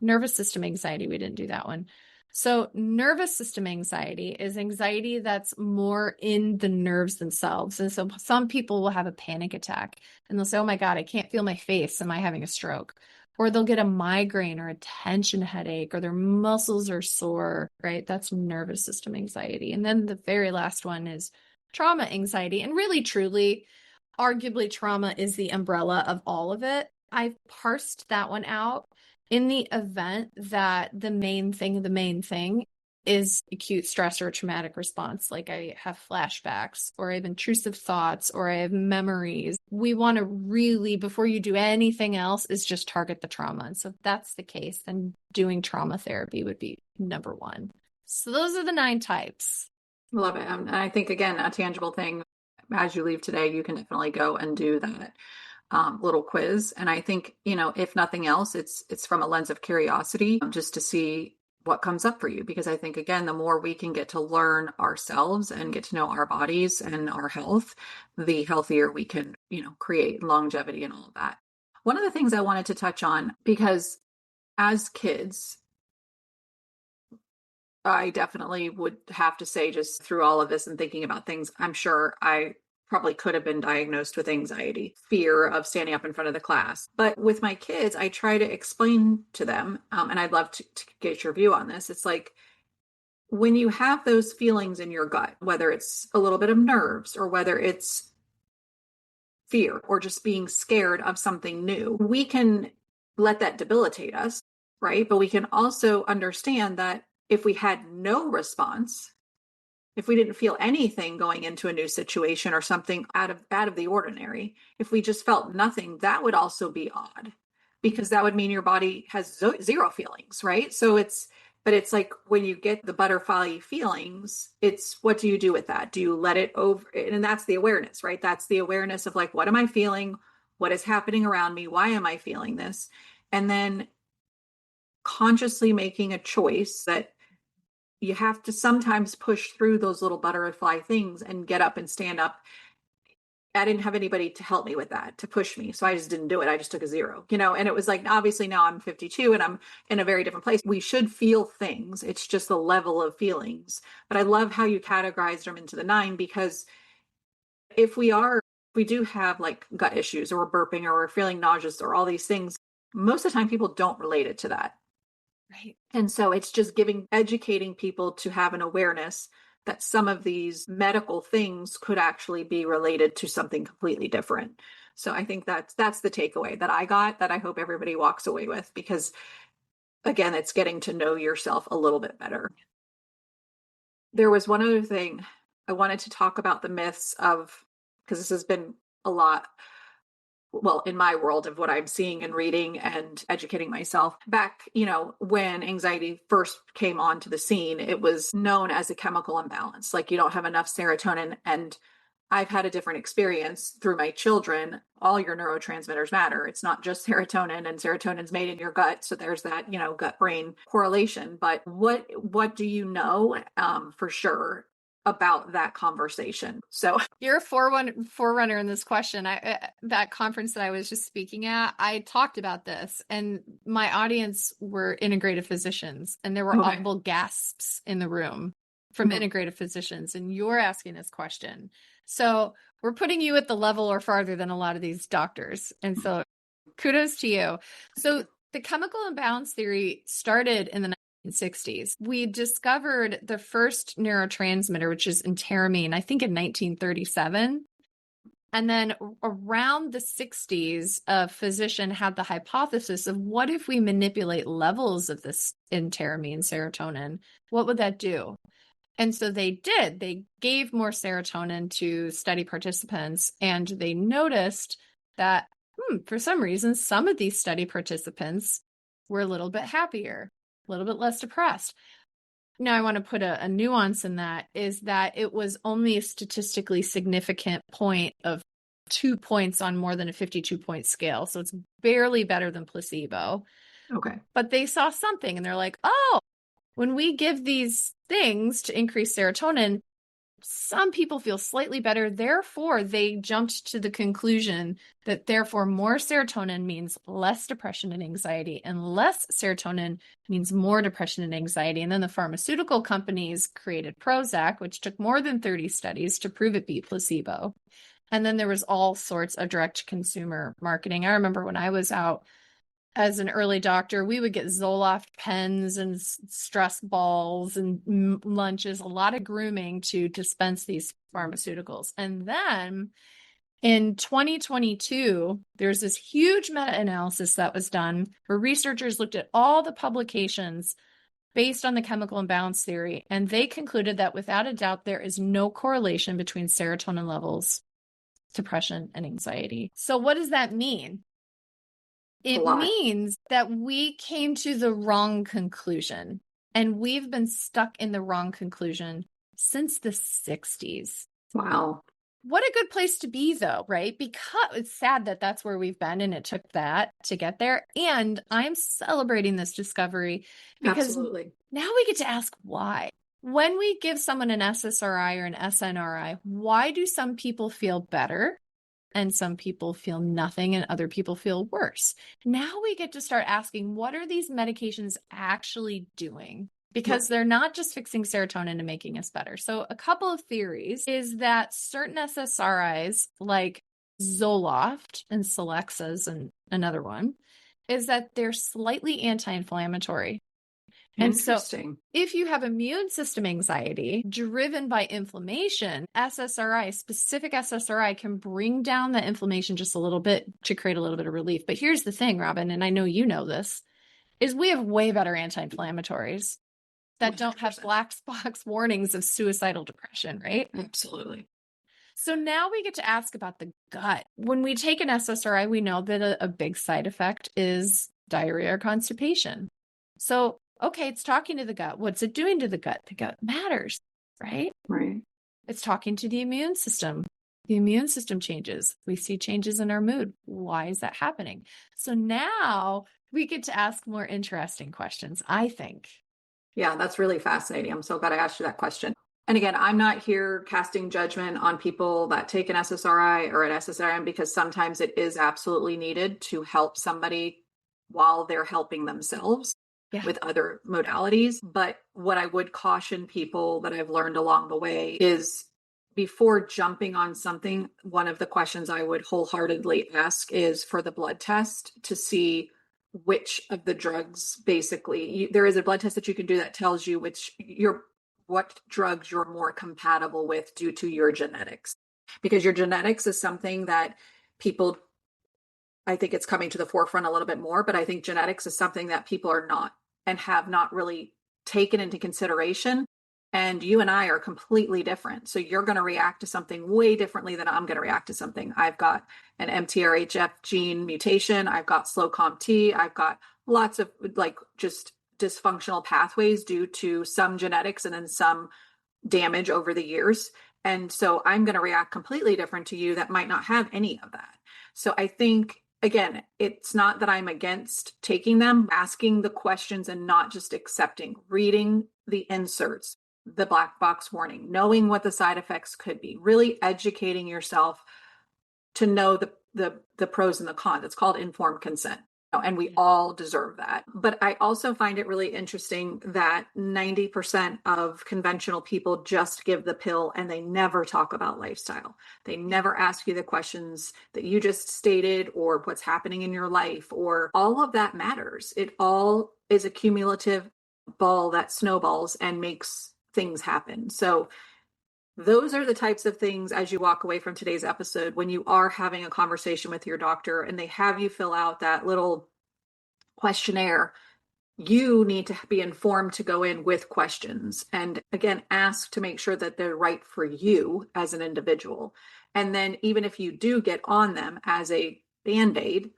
Nervous system anxiety, we didn't do that one. So nervous system anxiety is anxiety that's more in the nerves themselves. And so some people will have a panic attack and they'll say, oh my God, I can't feel my face. Am I having a stroke? Or they'll get a migraine or a tension headache, or their muscles are sore, right? That's nervous system anxiety. And then the very last one is trauma anxiety. And really, truly, arguably, trauma is the umbrella of all of it. I've parsed that one out in the event that the main thing is acute stress or traumatic response, like I have flashbacks or I have intrusive thoughts or I have memories. We want to really, before you do anything else, is just target the trauma. And so if that's the case, then doing trauma therapy would be number 1. So those are the 9 types. Love it. And I think, again, a tangible thing, as you leave today, you can definitely go and do that little quiz. And I think, if nothing else, it's from a lens of curiosity, just to see what comes up for you. Because I think, again, the more we can get to learn ourselves and get to know our bodies and our health, the healthier we can, create longevity and all of that. One of the things I wanted to touch on, because as kids, I definitely would have to say, just through all of this and thinking about things, I'm sure I probably could have been diagnosed with anxiety, fear of standing up in front of the class. But with my kids, I try to explain to them, and I'd love to get your view on this. It's like, when you have those feelings in your gut, whether it's a little bit of nerves or whether it's fear or just being scared of something new, we can let that debilitate us, right? But we can also understand that if we had no response, if we didn't feel anything going into a new situation or something out of the ordinary, if we just felt nothing, that would also be odd, because that would mean your body has zero feelings, right? But it's like when you get the butterfly feelings, it's what do you do with that? Do you let it over? And that's the awareness, right? That's the awareness of like, what am I feeling? What is happening around me? Why am I feeling this? And then consciously making a choice that you have to sometimes push through those little butterfly things and get up and stand up. I didn't have anybody to help me with that, to push me. So I just didn't do it. I just took a zero, and it was like, obviously now I'm 52 and I'm in a very different place. We should feel things. It's just the level of feelings. But I love how you categorized them into the 9, because if we do have like gut issues or we're burping or we're feeling nauseous or all these things, most of the time people don't relate it to that. Right. And so it's just educating people to have an awareness that some of these medical things could actually be related to something completely different. So I think that's the takeaway that I got, that I hope everybody walks away with, because again, it's getting to know yourself a little bit better. There was one other thing I wanted to talk about, the myths of, because this has been a lot, well, in my world of what I'm seeing and reading and educating myself. Back, when anxiety first came onto the scene, it was known as a chemical imbalance. Like, you don't have enough serotonin. And I've had a different experience through my children. All your neurotransmitters matter. It's not just serotonin, and serotonin's made in your gut. So there's that, gut brain correlation. But what do you know for sure about that conversation? So You're a forerunner in this question. That conference that I was just speaking at, I talked about this, and my audience were integrative physicians, and there were audible gasps in the room from integrative physicians, and you're asking this question. So we're putting you at the level or farther than a lot of these doctors. And so kudos to you. So the chemical imbalance theory started in the 1960s. We discovered the first neurotransmitter, which is interamine, I think in 1937. And then around the 60s, a physician had the hypothesis of, what if we manipulate levels of this interamine serotonin? What would that do? And so they did. They gave more serotonin to study participants, and they noticed that for some reason, some of these study participants were a little bit happier, a little bit less depressed. Now, I want to put a nuance in that, is that it was only a statistically significant point of 2 points on more than a 52-point scale. So it's barely better than placebo. Okay. But they saw something, and they're like, oh, when we give these things to increase serotonin, some people feel slightly better. Therefore, they jumped to the conclusion that therefore more serotonin means less depression and anxiety, and less serotonin means more depression and anxiety. And then the pharmaceutical companies created Prozac, which took more than 30 studies to prove it beat placebo. And then there was all sorts of direct consumer marketing. I remember when I was out as an early doctor, we would get Zoloft pens and stress balls and lunches, a lot of grooming to dispense these pharmaceuticals. And then in 2022, there's this huge meta-analysis that was done where researchers looked at all the publications based on the chemical imbalance theory, and they concluded that without a doubt, there is no correlation between serotonin levels, depression, and anxiety. So what does that mean? It means that we came to the wrong conclusion, and we've been stuck in the wrong conclusion since the 60s. Wow. What a good place to be, though, right? Because it's sad that that's where we've been, and it took that to get there. And I'm celebrating this discovery because Absolutely. now we get to ask why. When we give someone an SSRI or an SNRI, why do some people feel better and some people feel nothing and other people feel worse? Now we get to start asking, what are these medications actually doing? Because they're not just fixing serotonin and making us better. So a couple of theories is that certain SSRIs like Zoloft and Celexa and another one is that they're slightly anti-inflammatory. And so Interesting. if you have immune system anxiety driven by inflammation, SSRI, specific SSRI, can bring down the inflammation just a little bit to create a little bit of relief. But here's the thing, Robin, and I know you know this, is we have way better anti-inflammatories that don't have 100%. black box warnings of suicidal depression, right? Absolutely. So now we get to ask about the gut. When we take an SSRI, we know that a big side effect is diarrhea or constipation. So, okay, it's talking to the gut. What's it doing to the gut? The gut matters, right? Right. It's talking to the immune system. The immune system changes. We see changes in our mood. Why is that happening? So now we get to ask more interesting questions, I think. Yeah, that's really fascinating. I'm so glad I asked you that question. And again, I'm not here casting judgment on people that take an SSRI or an SSRM, because sometimes it is absolutely needed to help somebody while they're helping themselves with other modalities. But what I would caution people that I've learned along the way is, before jumping on something, one of the questions I would wholeheartedly ask is for the blood test to see which of the drugs, basically there is a blood test that you can do that tells you what drugs you're more compatible with due to your genetics, because your genetics is something that people, I think it's coming to the forefront a little bit more, but I think genetics is something that people are not and have not really taken into consideration. And you and I are completely different. So you're going to react to something way differently than I'm going to react to something. I've got an MTRHF gene mutation. I've got slow COMT. I've got lots of just dysfunctional pathways due to some genetics and then some damage over the years. And so I'm going to react completely different to you that might not have any of that. So I think, again, it's not that I'm against taking them, asking the questions and not just accepting, reading the inserts, the black box warning, knowing what the side effects could be, really educating yourself to know the pros and the cons. It's called informed consent. And we all deserve that. But I also find it really interesting that 90% of conventional people just give the pill and they never talk about lifestyle. They never ask you the questions that you just stated, or what's happening in your life, or all of that matters. It all is a cumulative ball that snowballs and makes things happen. So those are the types of things, as you walk away from today's episode, when you are having a conversation with your doctor and they have you fill out that little questionnaire, you need to be informed to go in with questions. And again, ask to make sure that they're right for you as an individual. And then even if you do get on them as a Band-Aid,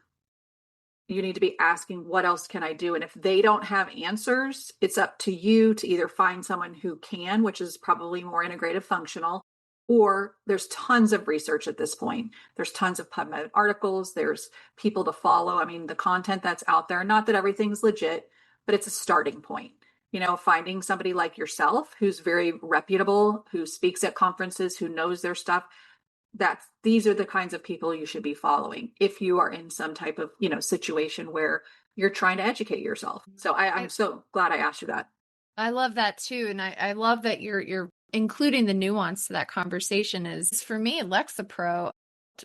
you need to be asking, what else can I do? And if they don't have answers, it's up to you to either find someone who can, which is probably more integrative functional, or there's tons of research at this point. There's tons of PubMed articles. There's people to follow. I mean, the content that's out there, not that everything's legit, but it's a starting point. Finding somebody like yourself who's very reputable, who speaks at conferences, who knows their stuff, these are the kinds of people you should be following if you are in some type of situation where you're trying to educate yourself. So I'm so glad I asked you that. I love that too. And I love that you're including the nuance to that conversation. Is, for me, Lexapro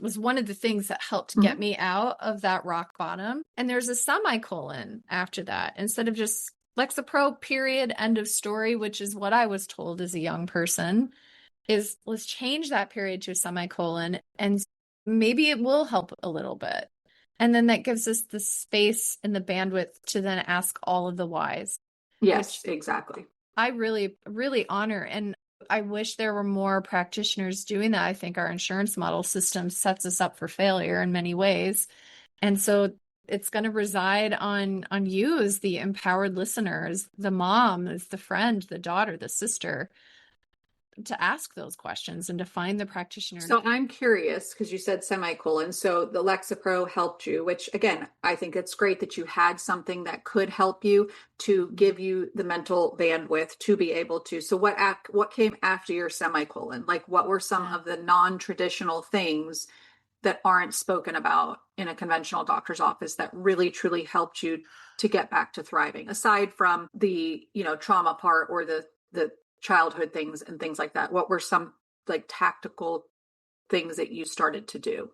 was one of the things that helped get me out of that rock bottom. And there's a semicolon after that, instead of just Lexapro, period, end of story, which is what I was told as a young person. Is, let's change that period to a semicolon and maybe it will help a little bit. And then that gives us the space and the bandwidth to then ask all of the whys. Yes, exactly. I really, really honor. And I wish there were more practitioners doing that. I think our insurance model system sets us up for failure in many ways. And so it's going to reside on you as the empowered listener, as the mom, as the friend, the daughter, the sister, to ask those questions and to find the practitioner. So I'm curious, because you said semicolon. So the Lexapro helped you, which again, I think it's great that you had something that could help you to give you the mental bandwidth to be able to. So what came after your semicolon? Like, what were some of the non-traditional things that aren't spoken about in a conventional doctor's office that really truly helped you to get back to thriving, aside from the trauma part or the childhood things and things like that? What were some tactical things that you started to do?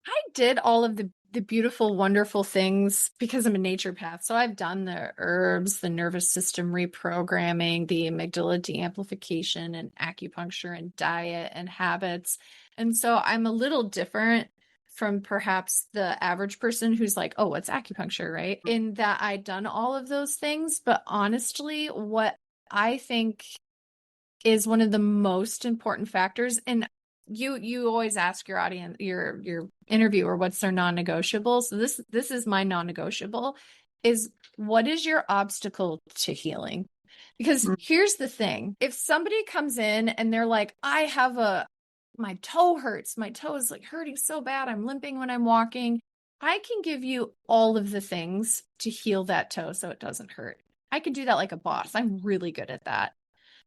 I did all of the the beautiful, wonderful things because I'm a naturopath. So I've done the herbs, the nervous system reprogramming, the amygdala deamplification, and acupuncture and diet and habits. And so I'm a little different from perhaps the average person who's like, oh, what's acupuncture, right? In that I'd done all of those things. But honestly, what I think is one of the most important factors, and you always ask your audience, your interviewer, what's their non-negotiable. So this is my non-negotiable, is what is your obstacle to healing? Because here's the thing, if somebody comes in and they're like, my toe hurts, my toe is like hurting so bad, I'm limping when I'm walking, I can give you all of the things to heal that toe so it doesn't hurt. I can do that like a boss. I'm really good at that.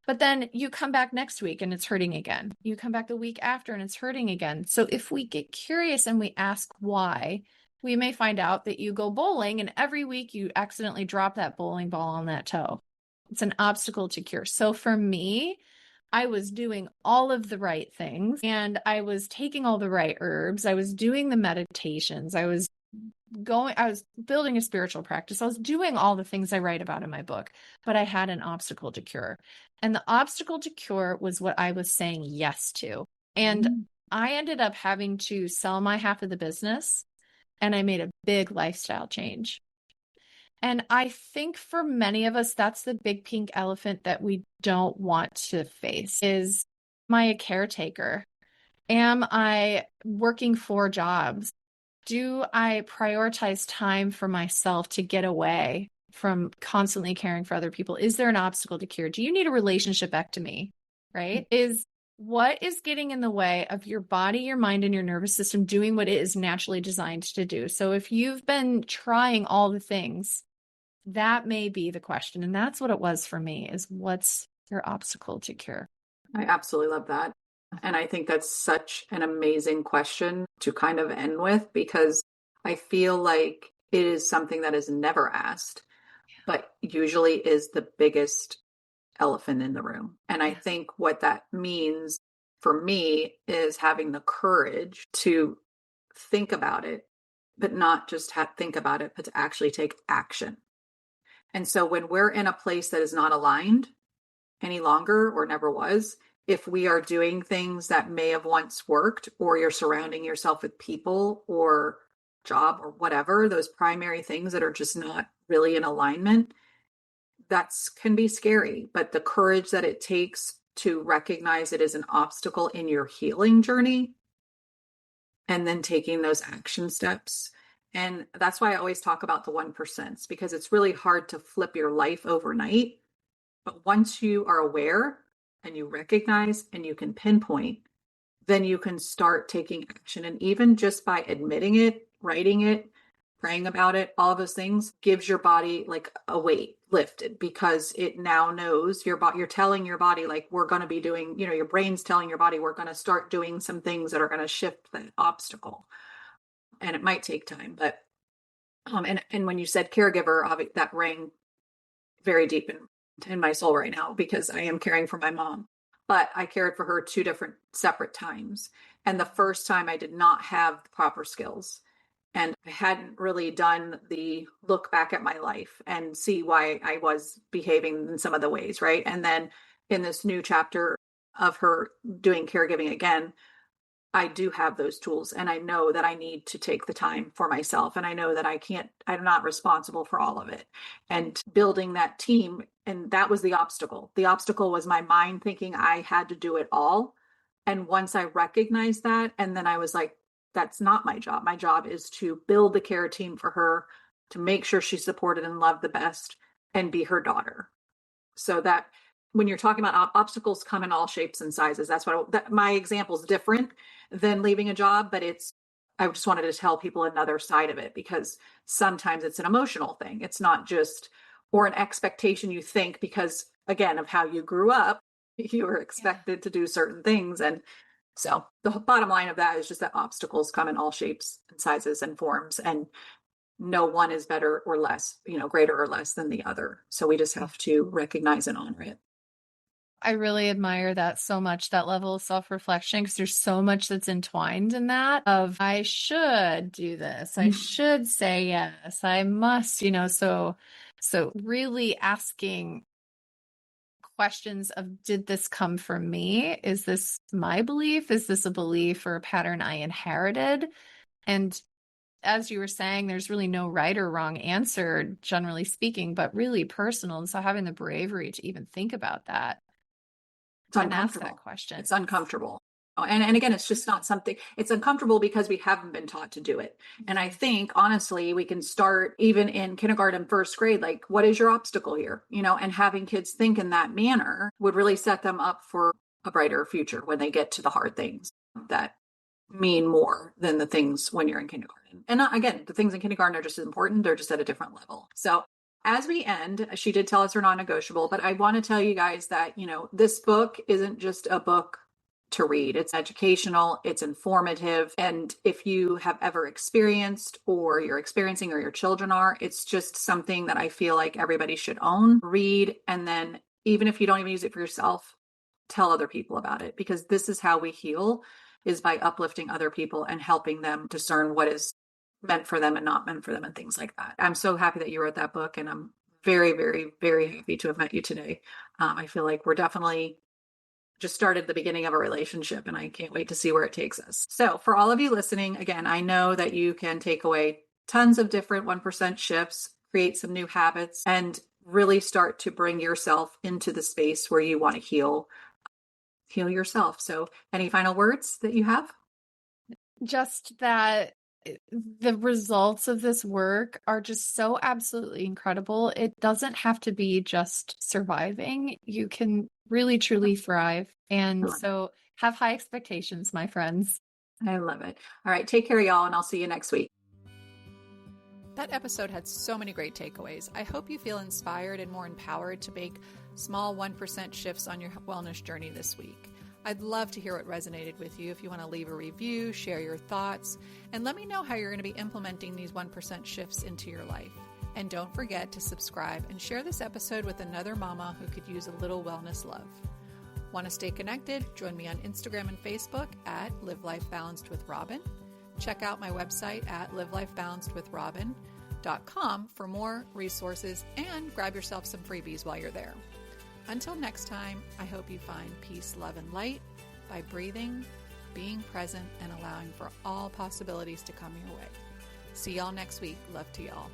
But then you come back next week and it's hurting again. You come back the week after and it's hurting again. So if we get curious and we ask why, we may find out that you go bowling and every week you accidentally drop that bowling ball on that toe. It's an obstacle to cure. So for me, I was doing all of the right things and I was taking all the right herbs. I was doing the meditations. I was building a spiritual practice. I was doing all the things I write about in my book, but I had an obstacle to cure. And the obstacle to cure was what I was saying yes to. And I ended up having to sell my half of the business, and I made a big lifestyle change. And I think for many of us, that's the big pink elephant that we don't want to face is, am I a caretaker? Am I working 4 jobs? Do I prioritize time for myself to get away from constantly caring for other people? Is there an obstacle to cure? Do you need a relationshipectomy? Right? What is getting in the way of your body, your mind, and your nervous system doing what it is naturally designed to do? So if you've been trying all the things, that may be the question. And that's what it was for me, is what's your obstacle to cure? I absolutely love that. And I think that's such an amazing question to kind of end with, because I feel like it is something that is never asked, but usually is the biggest elephant in the room. And I think what that means for me is having the courage to think about it, but not just think about it, but to actually take action. And so when we're in a place that is not aligned any longer or never was, if we are doing things that may have once worked, or you're surrounding yourself with people or job or whatever, those primary things that are just not really in alignment, that can be scary. But the courage that it takes to recognize it as an obstacle in your healing journey, and then taking those action steps. And that's why I always talk about the 1%, because it's really hard to flip your life overnight. But once you are aware and you recognize and you can pinpoint, then you can start taking action. And even just by admitting it, writing it, praying about it, all of those things gives your body like a weight lifted, because it now knows you're telling your body, like, we're going to be doing, your brain's telling your body, we're going to start doing some things that are going to shift that obstacle. And it might take time, but and when you said caregiver, that rang very deep in my soul right now, because I am caring for my mom, but I cared for her 2 different separate times. And the first time I did not have the proper skills, and I hadn't really done the look back at my life and see why I was behaving in some of the ways, right? And then in this new chapter of her doing caregiving again, I do have those tools, and I know that I need to take the time for myself. And I know that I'm not responsible for all of it. And building that team, and that was the obstacle. The obstacle was my mind thinking I had to do it all. And once I recognized that, and then I was like, that's not my job. My job is to build the care team for her, to make sure she's supported and loved the best, and be her daughter. So that when you're talking about obstacles come in all shapes and sizes. That's what my example is different than leaving a job, but I just wanted to tell people another side of it, because sometimes it's an emotional thing. It's not just, or an expectation you think, because again, of how you grew up, you were expected to do certain things. And so the bottom line of that is just that obstacles come in all shapes and sizes and forms, and no one is better or less, greater or less than the other. So we just have to recognize and honor it. I really admire that so much, that level of self-reflection, because there's so much that's entwined in that of I should do this, I should say yes, I must, so really asking questions of, did this come from me? Is this my belief? Is this a belief or a pattern I inherited? And as you were saying, there's really no right or wrong answer, generally speaking, but really personal. And so having the bravery to even think about that and ask that question. It's uncomfortable. And again, it's just not something, it's uncomfortable because we haven't been taught to do it. And I think, honestly, we can start even in kindergarten, first grade, like, what is your obstacle here? And having kids think in that manner would really set them up for a brighter future when they get to the hard things that mean more than the things when you're in kindergarten. And again, the things in kindergarten are just as important. They're just at a different level. So as we end, she did tell us her non-negotiable, but I want to tell you guys that, this book isn't just a book to read. It's educational, it's informative. And if you have ever experienced or you're experiencing or your children are, it's just something that I feel like everybody should own, read, and then even if you don't even use it for yourself, tell other people about it, because this is how we heal, is by uplifting other people and helping them discern what is meant for them and not meant for them and things like that. I'm so happy that you wrote that book, and I'm very, very, very happy to have met you today. I feel like we're definitely just started the beginning of a relationship, and I can't wait to see where it takes us. So for all of you listening, again, I know that you can take away tons of different 1% shifts, create some new habits, and really start to bring yourself into the space where you want to heal yourself. So any final words that you have? Just that the results of this work are just so absolutely incredible. It doesn't have to be just surviving. You can really, truly thrive. And so have high expectations, my friends. I love it. All right. Take care, y'all, and I'll see you next week. That episode had so many great takeaways. I hope you feel inspired and more empowered to make small 1% shifts on your wellness journey this week. I'd love to hear what resonated with you. If you want to leave a review, share your thoughts, and let me know how you're going to be implementing these 1% shifts into your life. And don't forget to subscribe and share this episode with another mama who could use a little wellness love. Want to stay connected? Join me on Instagram and Facebook at Live Life Balanced with Robin. Check out my website at livelifebalancedwithrobin.com for more resources, and grab yourself some freebies while you're there. Until next time, I hope you find peace, love, and light by breathing, being present, and allowing for all possibilities to come your way. See y'all next week. Love to y'all.